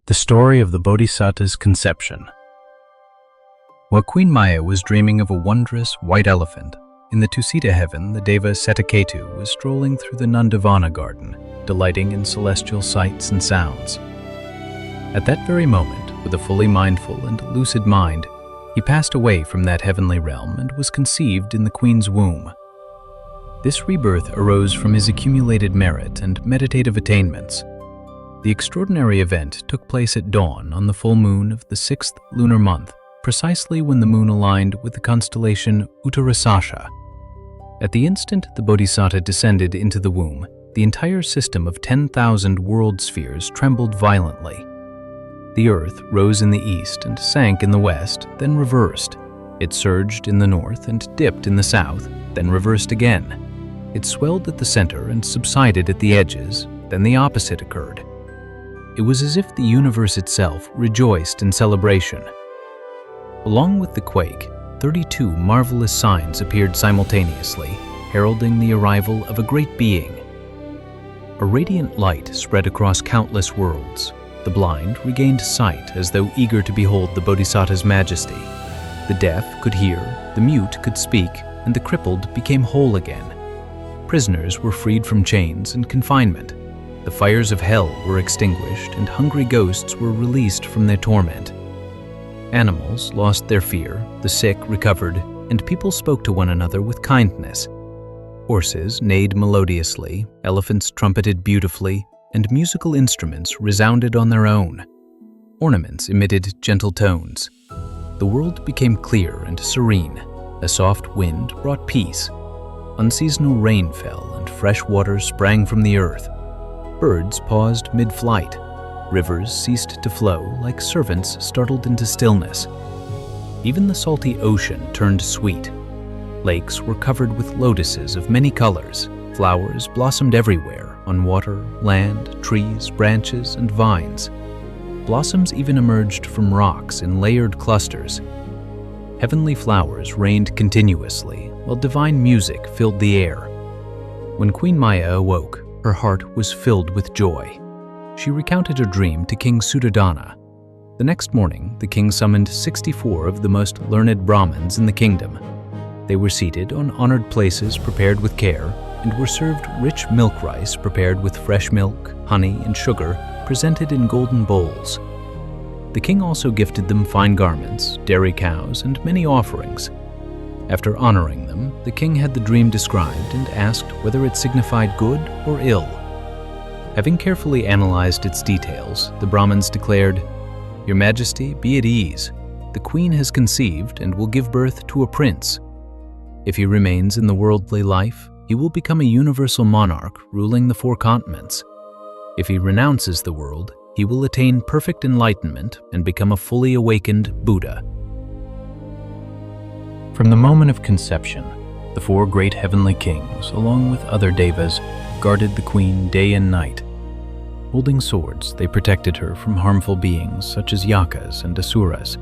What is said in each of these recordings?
The story of the Bodhisatta's conception. While Queen Māyā was dreaming of a wondrous white elephant, in the Tusita heaven the deva Setaketu was strolling through the Nandavana garden, delighting in celestial sights and sounds. At that very moment, with a fully mindful and lucid mind, he passed away from that heavenly realm and was conceived in the queen's womb. This rebirth arose from his accumulated merit and meditative attainments. The extraordinary event took place at dawn on the full moon of the 6th lunar month, precisely when the moon aligned with the constellation Uttarāsāḻha. At the instant the Bodhisatta descended into the womb, the entire system of 10,000 world spheres trembled violently. The earth rose in the east and sank in the west, then reversed. It surged in the north and dipped in the south, then reversed again. It swelled at the center and subsided at the edges, then the opposite occurred. It was as if the universe itself rejoiced in celebration. Along with the quake, 32 marvelous signs appeared simultaneously, heralding the arrival of a great being. A radiant light spread across countless worlds. The blind regained sight as though eager to behold the Bodhisatta's majesty. The deaf could hear, the mute could speak, and the crippled became whole again. Prisoners were freed from chains and confinement. The fires of hell were extinguished and hungry ghosts were released from their torment. Animals lost their fear, the sick recovered, and people spoke to one another with kindness. Horses neighed melodiously, elephants trumpeted beautifully, and musical instruments resounded on their own. Ornaments emitted gentle tones. The world became clear and serene. A soft wind brought peace. Unseasonal rain fell and fresh water sprang from the earth. Birds paused mid-flight. Rivers ceased to flow like servants startled into stillness. Even the salty ocean turned sweet. Lakes were covered with lotuses of many colors. Flowers blossomed everywhere, on water, land, trees, branches, and vines. Blossoms even emerged from rocks in layered clusters. Heavenly flowers rained continuously, while divine music filled the air. When Queen Māyā awoke, her heart was filled with joy. She recounted her dream to King Suddhodana. The next morning, the king summoned 64 of the most learned Brahmins in the kingdom. They were seated on honored places prepared with care and were served rich milk rice prepared with fresh milk, honey, and sugar presented in golden bowls. The king also gifted them fine garments, dairy cows, and many offerings. After honoring them, the king had the dream described and asked whether it signified good or ill. Having carefully analyzed its details, the Brahmins declared, "Your Majesty, be at ease. The queen has conceived and will give birth to a prince. If he remains in the worldly life, he will become a universal monarch ruling the 4 continents. If he renounces the world, he will attain perfect enlightenment and become a fully awakened Buddha." From the moment of conception, the 4 great heavenly kings, along with other devas, guarded the queen day and night. Holding swords, they protected her from harmful beings such as yakas and asuras.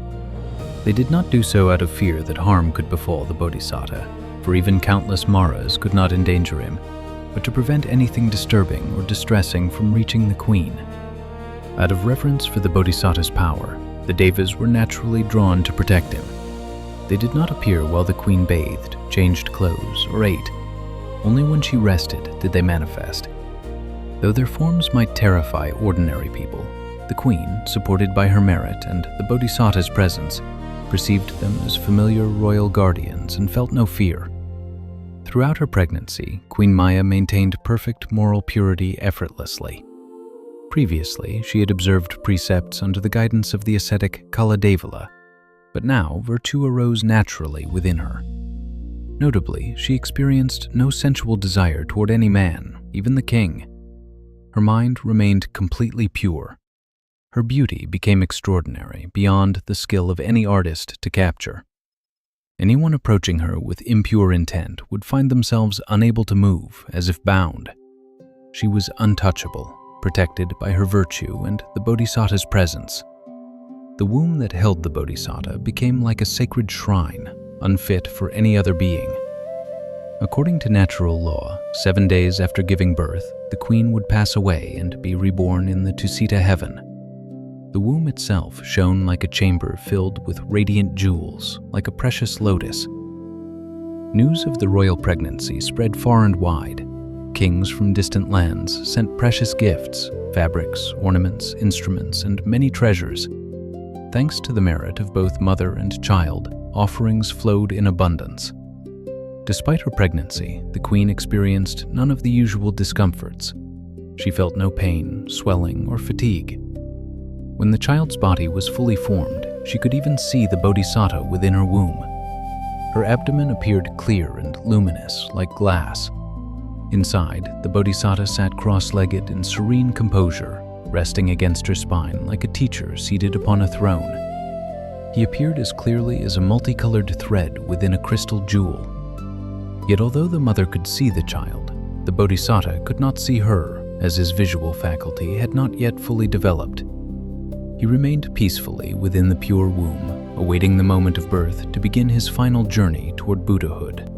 They did not do so out of fear that harm could befall the Bodhisatta, for even countless maras could not endanger him, but to prevent anything disturbing or distressing from reaching the queen. Out of reverence for the Bodhisatta's power, the devas were naturally drawn to protect him. They did not appear while the queen bathed, changed clothes, or ate. Only when she rested did they manifest. Though their forms might terrify ordinary people, the queen, supported by her merit and the Bodhisatta's presence, perceived them as familiar royal guardians and felt no fear. Throughout her pregnancy, Queen Māyā maintained perfect moral purity effortlessly. Previously, she had observed precepts under the guidance of the ascetic Kaladevala, but now virtue arose naturally within her. Notably, she experienced no sensual desire toward any man, even the king. Her mind remained completely pure. Her beauty became extraordinary, beyond the skill of any artist to capture. Anyone approaching her with impure intent would find themselves unable to move, as if bound. She was untouchable, protected by her virtue and the Bodhisatta's presence. The womb that held the Bodhisatta became like a sacred shrine, unfit for any other being. According to natural law, 7 days after giving birth, the queen would pass away and be reborn in the Tusita heaven. The womb itself shone like a chamber filled with radiant jewels, like a precious lotus. News of the royal pregnancy spread far and wide. Kings from distant lands sent precious gifts, fabrics, ornaments, instruments, and many treasures. Thanks to the merit of both mother and child, offerings flowed in abundance. Despite her pregnancy, the queen experienced none of the usual discomforts. She felt no pain, swelling, or fatigue. When the child's body was fully formed, she could even see the Bodhisatta within her womb. Her abdomen appeared clear and luminous, like glass. Inside, the Bodhisatta sat cross-legged in serene composure, resting against her spine like a teacher seated upon a throne. He appeared as clearly as a multicolored thread within a crystal jewel. Yet although the mother could see the child, the Bodhisatta could not see her, as his visual faculty had not yet fully developed. He remained peacefully within the pure womb, awaiting the moment of birth to begin his final journey toward Buddhahood.